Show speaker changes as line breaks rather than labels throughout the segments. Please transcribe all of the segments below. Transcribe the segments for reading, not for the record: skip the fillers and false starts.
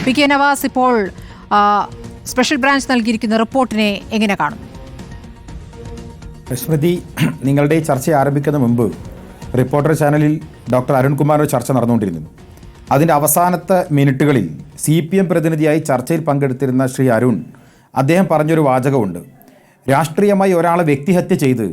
P K Nawaz, ഇപ്പോൾ special branch നൽകിയിരിക്കുന്ന റിപ്പോർട്ടിനെ എങ്ങനെ കാണും?
സ്മൃതി, നിങ്ങളുടെ ഈ ചർച്ച ആരംഭിക്കുന്ന മുമ്പ് റിപ്പോർട്ടർ ചാനലിൽ ഡോക്ടർ അരുൺകുമാറിൻ്റെ ചർച്ച നടന്നുകൊണ്ടിരുന്നു. അതിൻ്റെ അവസാനത്തെ മിനിറ്റുകളിൽ CPM പ്രതിനിധിയായി ചർച്ചയിൽ പങ്കെടുത്തിരുന്ന ശ്രീ അരുൺ, അദ്ദേഹം പറഞ്ഞൊരു വാചകമുണ്ട്. രാഷ്ട്രീയമായി ഒരാളെ വ്യക്തിഹത്യ ചെയ്ത്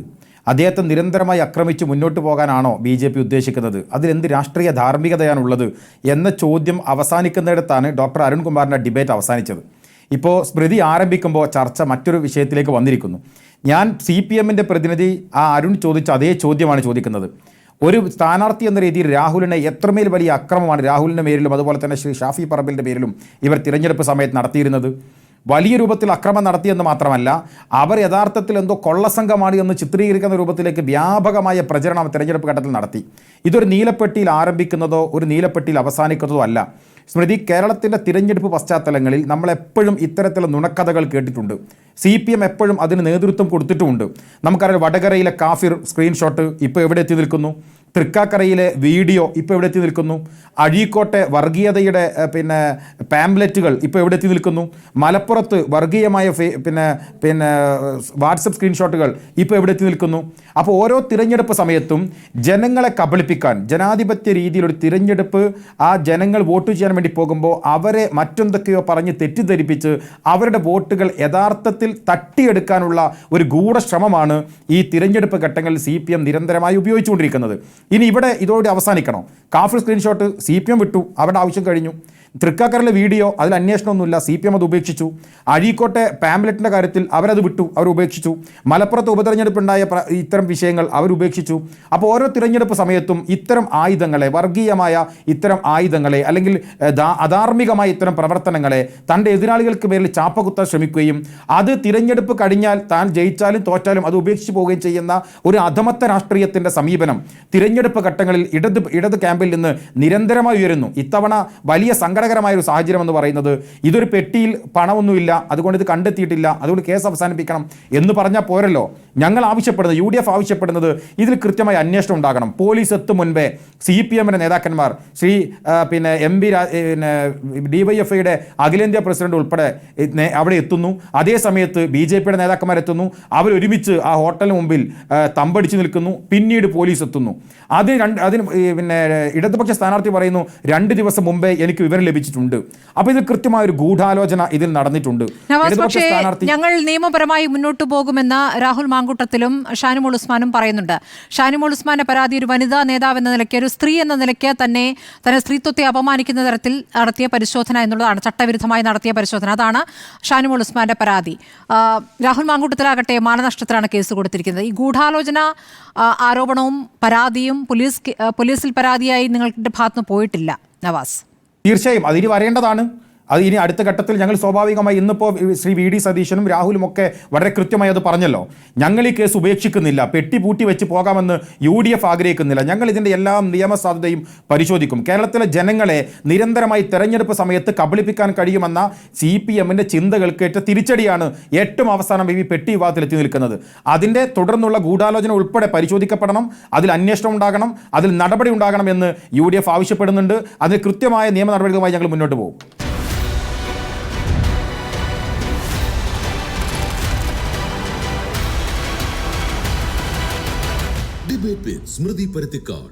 അദ്ദേഹത്തെ നിരന്തരമായി ആക്രമിച്ച് മുന്നോട്ട് പോകാനാണോ BJP ഉദ്ദേശിക്കുന്നത്? അതിലെന്ത് രാഷ്ട്രീയ ധാർമ്മികതയാണുള്ളത് എന്ന ചോദ്യം അവസാനിക്കുന്നിടത്താണ് ഡോക്ടർ അരുൺകുമാറിൻ്റെ ഡിബേറ്റ് അവസാനിച്ചത്. ഇപ്പോൾ സ്മൃതി ആരംഭിക്കുമ്പോൾ ചർച്ച മറ്റൊരു വിഷയത്തിലേക്ക് വന്നിരിക്കുന്നു. ഞാൻ CPMൻ്റെ പ്രതിനിധി അരുൺ ചോദിച്ച അതേ ചോദ്യമാണ് ചോദിക്കുന്നത്. ഒരു സ്ഥാനാർത്ഥി എന്ന രീതിയിൽ രാഹുലിനെ എത്രമേൽ വലിയ അക്രമമാണ് രാഹുലിൻ്റെ പേരിലും അതുപോലെ തന്നെ ശ്രീ ഷാഫി പറമ്പിലിൻ്റെ പേരിലും ഇവർ തിരഞ്ഞെടുപ്പ് സമയത്ത് നടത്തിയിരുന്നത്. വലിയ രൂപത്തിൽ അക്രമം നടത്തിയെന്ന് മാത്രമല്ല, അവർ യഥാർത്ഥത്തിൽ എന്തോ കൊള്ളസംഘമാണ് എന്ന് ചിത്രീകരിക്കുന്ന രൂപത്തിലേക്ക് വ്യാപകമായ പ്രചരണം തിരഞ്ഞെടുപ്പ് ഘട്ടത്തിൽ നടത്തി. ഇതൊരു നീലപ്പെട്ടിയിൽ ആരംഭിക്കുന്നതോ ഒരു നീലപ്പെട്ടിയിൽ അവസാനിക്കുന്നതോ അല്ല. സ്മൃതി, കേരളത്തിൻ്റെ തിരഞ്ഞെടുപ്പ് പശ്ചാത്തലങ്ങളിൽ നമ്മളെപ്പോഴും ഇത്തരത്തിലുള്ള നുണക്കഥകൾ കേട്ടിട്ടുണ്ട്. CPM എപ്പോഴും അതിന് നേതൃത്വം കൊടുത്തിട്ടുമുണ്ട്. നമുക്കറിയാം, വടകരയിലെ കാഫിർ സ്ക്രീൻഷോട്ട് ഇപ്പോൾ എവിടെ എത്തി നിൽക്കുന്നു? തൃക്കാക്കരയിലെ വീഡിയോ ഇപ്പോൾ എവിടെ എത്തി നിൽക്കുന്നു? അഴീക്കോട്ടെ വർഗീയതയുടെ പാംപ്ലെറ്റുകൾ ഇപ്പോൾ എവിടെ എത്തി നിൽക്കുന്നു? മലപ്പുറത്ത് വർഗീയമായ വാട്സപ്പ് സ്ക്രീൻഷോട്ടുകൾ ഇപ്പോൾ എവിടെ എത്തി നിൽക്കുന്നു? അപ്പോൾ ഓരോ തിരഞ്ഞെടുപ്പ് സമയത്തും ജനങ്ങളെ കബളിപ്പിക്കാൻ, ജനാധിപത്യ രീതിയിലൊരു തിരഞ്ഞെടുപ്പ് ആ ജനങ്ങൾ വോട്ട് ചെയ്യാൻ വേണ്ടി പോകുമ്പോൾ അവരെ മറ്റെന്തൊക്കെയോ പറഞ്ഞ് തെറ്റിദ്ധരിപ്പിച്ച് അവരുടെ വോട്ടുകൾ യഥാർത്ഥത്തിൽ തട്ടിയെടുക്കാനുള്ള ഒരു ഗൂഢശ്രമമാണ് ഈ തിരഞ്ഞെടുപ്പ് ഘട്ടങ്ങളിൽ CPM നിരന്തരമായി ഉപയോഗിച്ചുകൊണ്ടിരിക്കുന്നത്. ഇനി ഇവിടെ ഇതോടെ അവസാനിക്കണം. കാഫിർ സ്ക്രീൻഷോട്ട് CPM വിട്ടു, അവരുടെ ആവശ്യം കഴിഞ്ഞു. തൃക്കാക്കരയിലെ വീഡിയോ, അതിൽ അന്വേഷണമൊന്നുമില്ല, CPM അത് ഉപേക്ഷിച്ചു. അഴീക്കോട്ടെ പാംപ്ലെറ്റിൻ്റെ കാര്യത്തിൽ അവരത് വിട്ടു, അവർ ഉപേക്ഷിച്ചു. മലപ്പുറത്ത് ഉപതെരഞ്ഞെടുപ്പുണ്ടായ ഇത്തരം വിഷയങ്ങൾ അവർ ഉപേക്ഷിച്ചു. അപ്പോൾ ഓരോ തിരഞ്ഞെടുപ്പ് സമയത്തും ഇത്തരം ആയുധങ്ങളെ, വർഗീയമായ ഇത്തരം ആയുധങ്ങളെ അല്ലെങ്കിൽ അധാർമികമായ ഇത്തരം പ്രവർത്തനങ്ങളെ തൻ്റെ എതിരാളികൾക്ക് പേരിൽ ചാപ്പകുത്താൻ ശ്രമിക്കുകയും അത് തിരഞ്ഞെടുപ്പ് കഴിഞ്ഞാൽ താൻ ജയിച്ചാലും തോറ്റാലും അത് ഉപേക്ഷിച്ച് പോവുകയും ചെയ്യുന്ന ഒരു അധമത്ത രാഷ്ട്രീയത്തിൻ്റെ സമീപനം തിരഞ്ഞെടുപ്പ് ഘട്ടങ്ങളിൽ ഇടത് ക്യാമ്പിൽ നിന്ന് നിരന്തരമായി ഉയരുന്നു. ഇത്തവണ വലിയ സങ്കടകരമായ ഒരു സാഹചര്യം എന്ന് പറയുന്നത്, ഇതൊരു പെട്ടിയിൽ പണമൊന്നുമില്ല, അതുകൊണ്ട് ഇത് കണ്ടെത്തിയിട്ടില്ല, അതുകൊണ്ട് കേസ് അവസാനിപ്പിക്കണം എന്ന് പറഞ്ഞാൽ പോരല്ലോ. ഞങ്ങൾ ആവശ്യപ്പെടുന്നത്, UDF ആവശ്യപ്പെടുന്നത്, ഇതിൽ കൃത്യമായ അന്വേഷണം ഉണ്ടാകണം. പോലീസ് എത്തും മുൻപേ CPMൻ്റെ നേതാക്കന്മാർ, ശ്രീ MP DYFIയുടെ അഖിലേന്ത്യാ പ്രസിഡന്റ് ഉൾപ്പെടെ അവിടെ എത്തുന്നു. അതേ സമയത്ത് BJPയുടെ നേതാക്കന്മാർ എത്തുന്നു. അവരൊരുമിച്ച് ആ ഹോട്ടലിന് മുമ്പിൽ തമ്പടിച്ച് നിൽക്കുന്നു. പിന്നീട് പോലീസ് എത്തുന്നു. അതിന് ഇടതുപക്ഷ സ്ഥാനാർത്ഥി പറയുന്നു 2 ദിവസം മുമ്പേ എനിക്ക് വിവരം ലഭിച്ചിട്ടുണ്ട്. അപ്പോൾ ഇത് കൃത്യമായ ഒരു ഗൂഢാലോചന ഇതിൽ നടന്നിട്ടുണ്ട്.
ഞങ്ങൾ നിയമപരമായി മുന്നോട്ട് പോകുമെന്ന് രാഹുൽ മാങ്കൂട്ടത്തിലും ഷാനിമോൾ ഉസ്മാനും പറയുന്നുണ്ട്. ഷാനിമോൾ ഉസ്മാന്റെ പരാതി ഒരു വനിതാ നേതാവ് എന്ന നിലയ്ക്ക്, ഒരു സ്ത്രീ എന്ന നിലയ്ക്ക് തന്നെ സ്ത്രീത്വത്തെ അപമാനിക്കുന്ന തരത്തിൽ നടത്തിയ പരിശോധന എന്നുള്ളതാണ്, ചട്ടവിരുദ്ധമായി നടത്തിയ പരിശോധന. അതാണ് ഷാനിമോൾ ഉസ്മാന്റെ പരാതി. രാഹുൽ മാങ്കൂട്ടത്തിലാകട്ടെ മാനനഷ്ടത്തിലാണ് കേസ് കൊടുത്തിരിക്കുന്നത്. ഈ ഗൂഢാലോചന ആരോപണവും പരാതിയും പോലീസിൽ പരാതിയായി നിങ്ങളുടെ ഭാഗത്തുനിന്ന് പോയിട്ടില്ല നവാസ്?
തീർച്ചയായും അതിന് വരേണ്ടതാണ്. അത് ഇനി അടുത്ത ഘട്ടത്തിൽ ഞങ്ങൾ സ്വാഭാവികമായി, ഇന്നിപ്പോൾ ശ്രീ VD സതീശനും രാഹുലും ഒക്കെ വളരെ കൃത്യമായി അത് പറഞ്ഞല്ലോ. ഞങ്ങൾ ഈ കേസ് ഉപേക്ഷിക്കുന്നില്ല, പെട്ടി പൂട്ടി വെച്ച് പോകാമെന്ന് UDF ആഗ്രഹിക്കുന്നില്ല. ഞങ്ങൾ ഇതിൻ്റെ എല്ലാ നിയമസാധുതയും പരിശോധിക്കും. കേരളത്തിലെ ജനങ്ങളെ നിരന്തരമായി തെരഞ്ഞെടുപ്പ് സമയത്ത് കബളിപ്പിക്കാൻ കഴിയുമെന്ന CPMൻ്റെ ചിന്തകൾക്ക് തിരിച്ചടിയാണ് ഏറ്റവും അവസാനം ഈ പെട്ടി വിവാദത്തിലെത്തി നിൽക്കുന്നത്. അതിൻ്റെ തുടർന്നുള്ള ഗൂഢാലോചന ഉൾപ്പെടെ പരിശോധിക്കപ്പെടണം, അതിൽ അന്വേഷണം ഉണ്ടാകണം, അതിൽ നടപടി ഉണ്ടാകണം എന്ന് UDF ആവശ്യപ്പെടുന്നുണ്ട്. അതിന് കൃത്യമായ നിയമ നടപടികളുമായി ഞങ്ങൾ മുന്നോട്ട് പോകും.
Debate with Smriti Parithikar.